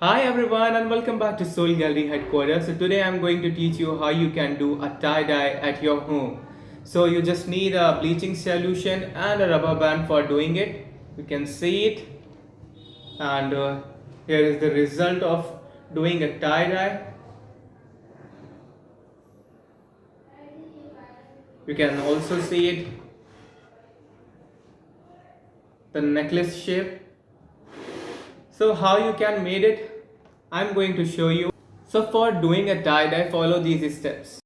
Hi everyone and welcome back to Soul Gallery headquarters. So today I'm going to teach you how you can do a tie-dye at your home. So you just need a bleaching solution and a rubber band for doing it. You can see it, and here is the result of doing a tie-dye. You can also see it, the necklace shape. So how you can made it, I'm going to show you. So for doing a tie-dye, follow these steps.